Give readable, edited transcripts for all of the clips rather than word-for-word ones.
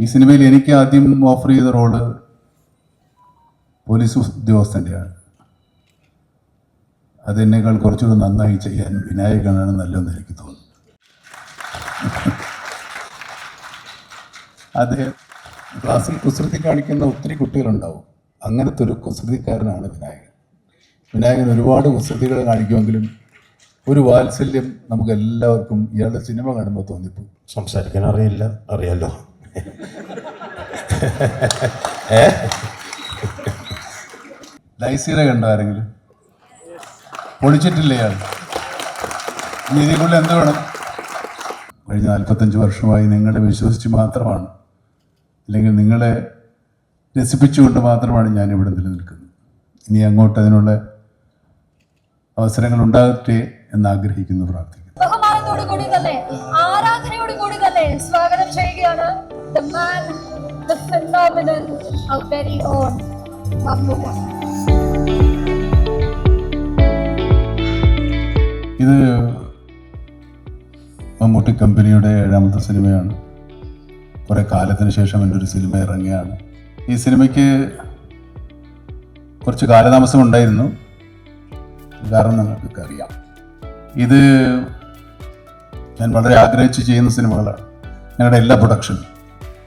ഈ സിനിമയിൽ എനിക്ക് ആദ്യം ഓഫർ ചെയ്ത റോള് പോലീസ് ഉദ്യോഗസ്ഥൻ്റെയാണ്. അതെന്നേക്കാൾ കുറച്ചുകൂടി നന്നായി ചെയ്യാൻ വിനായകനാണ് നല്ലതെന്ന് എനിക്ക് തോന്നുന്നു. അദ്ദേഹം ക്ലാസ്സിൽ കുസൃതി കാണിക്കുന്ന ഒത്തിരി കുട്ടികളുണ്ടാവും. അങ്ങനത്തെ ഒരു കുസൃതിക്കാരനാണ് വിനായകൻ. വിനായകൻ ഒരുപാട് കുസൃതികൾ കാണിക്കുമെങ്കിലും ഒരു വാത്സല്യം നമുക്ക് എല്ലാവർക്കും ഇയാളുടെ സിനിമ കാണുമ്പോൾ തോന്നിപ്പോകും. സംസാരിക്കാൻ അറിയില്ല, അറിയാലോ. ഡൈസിയുടെ കണ്ടോ ആരെങ്കിലും? പൊളിച്ചിട്ടില്ല ഇയാൾ. ഇനി ഇതിനുള്ളിൽ എന്ത് വേണം? കഴിഞ്ഞ 45 വർഷമായി നിങ്ങളെ വിശ്വസിച്ച് മാത്രമാണ്, അല്ലെങ്കിൽ നിങ്ങളെ രസിപ്പിച്ചുകൊണ്ട് മാത്രമാണ് ഞാനിവിടെ നിലനിൽക്കുന്നത്. ഇനി അങ്ങോട്ട് അതിനുള്ള അവസരങ്ങൾ ഉണ്ടാകട്ടെ എന്നാഗ്രഹിക്കുന്നു, പ്രാർത്ഥിക്കുന്നു. ബഹുമാനത്തോടുകൂടി തന്നെ, ആരാധനയോടുകൂടി തന്നെ സ്വാഗതം ചെയ്യുകയാണ് the man, the phenomenal, our very own Mammukka. ഇത് മമ്മൂട്ടി കമ്പനിയുടെ 7ാമത്തെ സിനിമയാണ്. കുറേ കാലത്തിന് ശേഷം എൻ്റെ ഒരു സിനിമ ഇറങ്ങിയാണ്. ഈ സിനിമയ്ക്ക് കുറച്ച് കാലതാമസം ഉണ്ടായിരുന്നു. കാരണം നിങ്ങൾക്കൊക്കെ അറിയാം, ഇത് ഞാൻ വളരെ ആഗ്രഹിച്ച് ചെയ്യുന്ന സിനിമകളാണ്. ഞങ്ങളുടെ എല്ലാ പ്രൊഡക്ഷനും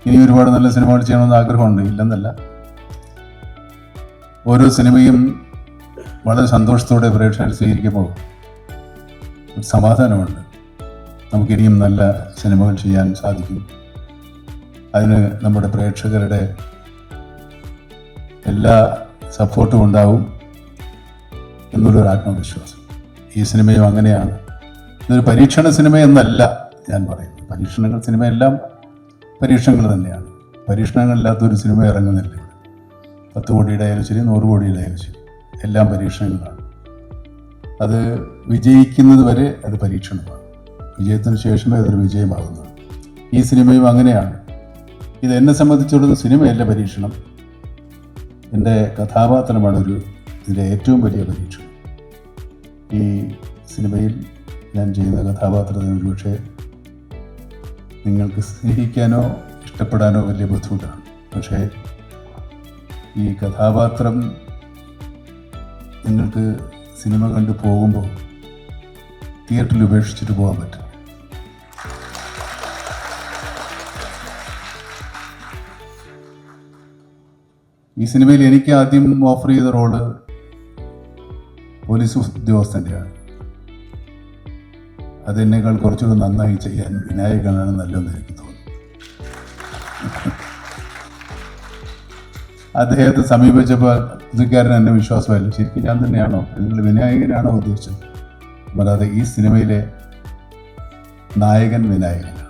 ഇനി ഒരുപാട് നല്ല സിനിമകൾ ചെയ്യണമെന്ന് ആഗ്രഹമുണ്ട്, ഇല്ലെന്നല്ല. ഓരോ സിനിമയും വളരെ സന്തോഷത്തോടെ പ്രേക്ഷകർ സ്വീകരിക്കുമ്പോൾ ഒരു സമാധാനമുണ്ട്. നമുക്കിനിയും നല്ല സിനിമകൾ ചെയ്യാൻ സാധിക്കും. അതിന് നമ്മുടെ പ്രേക്ഷകരുടെ എല്ലാ സപ്പോർട്ടും ഉണ്ടാവും എന്നുള്ളൊരു ആത്മവിശ്വാസം. ഈ സിനിമയും അങ്ങനെയാണ്. ഇതൊരു പരീക്ഷണ സിനിമ എന്നല്ല ഞാൻ പറയുന്നത്. പരീക്ഷണങ്ങൾ, സിനിമയെല്ലാം പരീക്ഷണങ്ങൾ തന്നെയാണ്. പരീക്ഷണങ്ങളില്ലാത്തൊരു സിനിമ ഇറങ്ങുന്നില്ല ഇവിടെ. 10 കോടിയുടെ ആയാലും ശരി, 100 കോടിയുടെ ആയാലും ശരി, എല്ലാം പരീക്ഷണങ്ങളാണ്. അത് വിജയിക്കുന്നത് വരെ അത് പരീക്ഷണമാണ്. വിജയത്തിന് ശേഷമേ അതൊരു വിജയമാകുന്നത്. ഈ സിനിമയും അങ്ങനെയാണ്. ഇത് എന്നെ സംബന്ധിച്ചിടത്തോളം സിനിമയല്ല പരീക്ഷണം, എൻ്റെ കഥാപാത്രമാണ് ഇതിൻ്റെ ഏറ്റവും വലിയ പരീക്ഷണം. ഈ സിനിമയിൽ ഞാൻ ചെയ്യുന്ന കഥാപാത്രത്തിന് ഒരുപക്ഷെ നിങ്ങൾക്ക് സ്നേഹിക്കാനോ ഇഷ്ടപ്പെടാനോ വലിയ ബുദ്ധിമുട്ടാണ്. പക്ഷേ ഈ കഥാപാത്രം നിങ്ങൾക്ക് സിനിമ കണ്ടു പോകുമ്പോൾ തിയേറ്ററിൽ ഉപേക്ഷിച്ചിട്ട് പോകാൻ പറ്റും. ഈ സിനിമയിൽ എനിക്ക് ആദ്യം ഓഫർ ചെയ്ത റോള് പോലീസ് ഉദ്യോഗസ്ഥൻ്റെയാണ്. അതെന്നേക്കാൾ കുറച്ചുകൂടി നന്നായി ചെയ്യാൻ വിനായകനാണ് നല്ലതെന്ന് എനിക്ക് തോന്നുന്നു. അദ്ദേഹത്തെ സമീപിച്ചപ്പോൾ പുതുക്കാരൻ എന്നെ വിശ്വാസമായില്ല. ശരിക്കും ഞാൻ തന്നെയാണോ, നിങ്ങൾ വിനായകനാണോ ഉദ്ദേശിച്ചത്? അല്ലാതെ ഈ സിനിമയിലെ നായകൻ വിനായകനാണ്.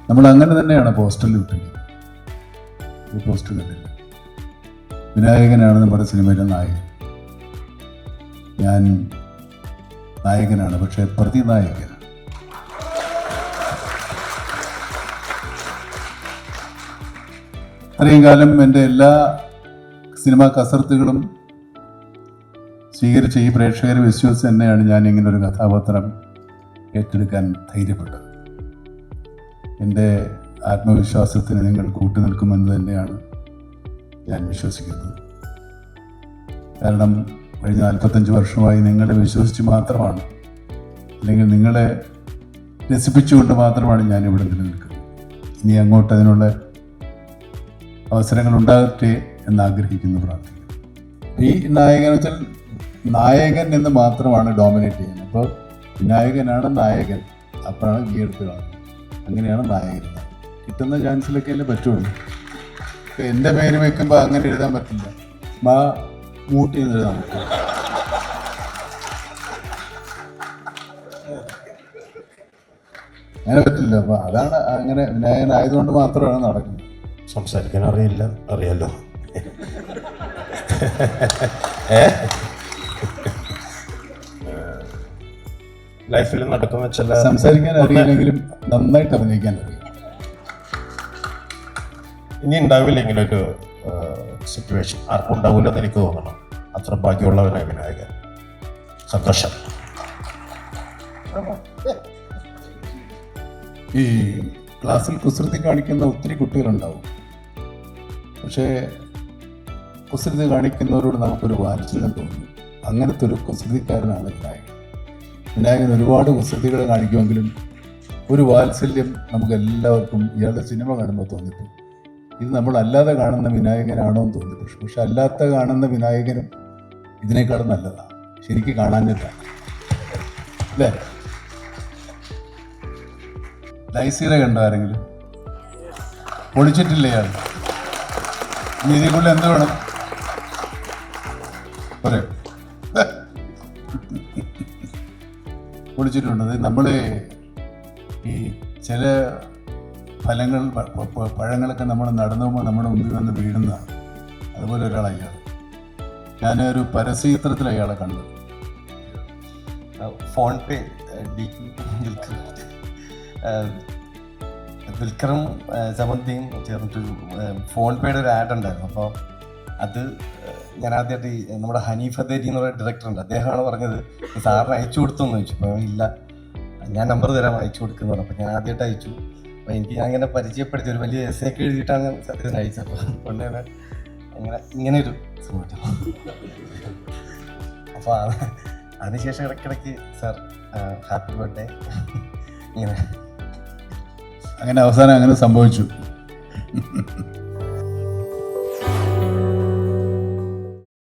നമ്മൾ അങ്ങനെ തന്നെയാണ് പോസ്റ്ററിൽ വിട്ടിരിക്കുന്നത്. ഈ പോസ്റ്റർ കണ്ടില്ല, വിനായകനാണ് നമ്മുടെ സിനിമയിലെ നായകൻ. ഞാൻ നായകനാണ്, പക്ഷേ പ്രതിനായകനാണ്. അത്രയും കാലം എൻ്റെ എല്ലാ സിനിമാ കസർത്തുകളും സ്വീകരിച്ച ഈ പ്രേക്ഷകരെ വിശ്വസിച്ച് തന്നെയാണ് ഞാൻ ഇങ്ങനൊരു കഥാപാത്രം ഏറ്റെടുക്കാൻ ധൈര്യപ്പെട്ടത്. എൻ്റെ ആത്മവിശ്വാസത്തിന് നിങ്ങൾ കൂട്ടുനിൽക്കുമെന്ന് തന്നെയാണ് ഞാൻ വിശ്വസിക്കുന്നത്. കാരണം കഴിഞ്ഞ 45 വർഷമായി നിങ്ങളെ വിശ്വസിച്ച് മാത്രമാണ്, അല്ലെങ്കിൽ നിങ്ങളെ രസിപ്പിച്ചുകൊണ്ട് മാത്രമാണ് ഞാനിവിടെ നിലനിൽക്കുന്നത്. ഇനി അങ്ങോട്ട് അതിനുള്ള അവസരങ്ങൾ ഉണ്ടാകട്ടെ എന്നാഗ്രഹിക്കുന്നു, പ്രാർത്ഥിക്കുന്നു. ഈ നായകനത്തിൽ നായകൻ എന്ന് മാത്രമാണ് ഡോമിനേറ്റ് ചെയ്യുന്നത്. അപ്പോൾ വിനായകനാണ് നായകൻ, അപ്പോഴാണ് ഈ എടുത്ത് കാണുന്നത്. അങ്ങനെയാണ് നായകൻ. കിട്ടുന്ന ചാൻസിലൊക്കെ അല്ലേ പറ്റുള്ളൂ. ഇപ്പം എൻ്റെ പേര് വെക്കുമ്പോൾ അങ്ങനെ എഴുതാൻ പറ്റില്ല, മൂട്ടി എന്ന് എഴുതാൻ പറ്റും. അങ്ങനെ പറ്റില്ല. അപ്പോൾ അതാണ്, അങ്ങനെ വിനായകനായതുകൊണ്ട് മാത്രമാണ് നടക്കുന്നത്. സംസാരിക്കാൻ അറിയില്ല, അറിയാലോ. ലൈഫിൽ നടക്കുന്ന ചില സംസാരിക്കാൻ അറിയില്ലെങ്കിലും നന്നായിട്ട് അഭിനയിക്കാൻ അറിയാം. ഇനി ഉണ്ടാവില്ല ഇങ്ങനൊരു സിറ്റുവേഷൻ, ആർക്കും ഉണ്ടാവില്ലെന്ന് എനിക്ക് തോന്നണം. അത്ര ഭാഗ്യമുള്ളവനായ വിനായകൻ. സന്തോഷം. ഈ ക്ലാസ്സിൽ കുസൃതി കാണിക്കുന്ന ഒത്തിരി കുട്ടികളുണ്ടാവും. പക്ഷേ കുസൃതി കാണിക്കുന്നവരോട് നമുക്കൊരു വാത്സല്യം തോന്നും. അങ്ങനത്തെ ഒരു കുസൃതിക്കാരനാണ് വിനായകൻ. വിനായകൻ ഒരുപാട് കുസൃതികൾ കാണിക്കുമെങ്കിലും ഒരു വാത്സല്യം നമുക്ക് എല്ലാവർക്കും ഇയാളുടെ സിനിമ കാണുമ്പോൾ തോന്നിപ്പോകും. ഇത് നമ്മൾ അല്ലാതെ കാണുന്ന വിനായകനാണോ എന്ന് തോന്നിപ്പോകും. പക്ഷെ അല്ലാത്ത കാണുന്ന വിനായകനും ഇതിനേക്കാളും നല്ലതാണ്. ശരിക്കും കാണാഞ്ഞിട്ടാണ് അല്ലേ? ലൈസീറെ കണ്ടോ ആരെങ്കിലും? പൊളിച്ചിട്ടില്ലേ ഇയാൾ? ഇനി ഇതിൽ എന്ത് വേണം പറയാം? പൊളിച്ചിട്ടുണ്ട്. നമ്മൾ ഈ ചില ഫലങ്ങൾ പഴങ്ങളൊക്കെ നമ്മൾ നടന്നു പോകുമ്പോൾ നമ്മുടെ മുമ്പിൽ വന്ന് വീഴുന്നതാണ്. അതുപോലെ ഒരാളാണ് ഇയാൾ. ഞാനൊരു പരസ്യചിത്രത്തിൽ അയാളെ കണ്ടത്. ഫോൺ പേ വിൽക്കറും സമന്തിയും ചേർന്നിട്ടൊരു ഫോൺ പേയുടെ ഒരു ആഡ് ഉണ്ടായിരുന്നു. അപ്പോൾ അത് ഞാൻ ആദ്യമായിട്ട് നമ്മുടെ ഹനീഫ് അദേരി എന്ന് പറയുന്ന ഡയറക്ടറുണ്ട്, അദ്ദേഹമാണ് പറഞ്ഞത് സാറിന് അയച്ചു കൊടുത്തു എന്ന് ചോദിച്ചു. അപ്പോൾ ഇല്ല, ഞാൻ നമ്പർ തരാം അയച്ചു കൊടുക്കുന്നത്. അപ്പോൾ ഞാൻ ആദ്യമായിട്ട് അയച്ചു. അപ്പോൾ എനിക്ക് അങ്ങനെ പരിചയപ്പെടുത്തി ഒരു വലിയ എസ് ഒക്കെ എഴുതിയിട്ടാണ് സത്യത്തിന് അയച്ചത്. അതുകൊണ്ട് തന്നെ ഇങ്ങനെയൊരു സംഭവം. അപ്പോൾ അതിനുശേഷം ഇടയ്ക്കിടയ്ക്ക് സാർ ഹാപ്പി ബർത്ത്ഡേ ഇങ്ങനെ അങ്ങനെ അവസാനം അങ്ങനെ സംഭവിച്ചു.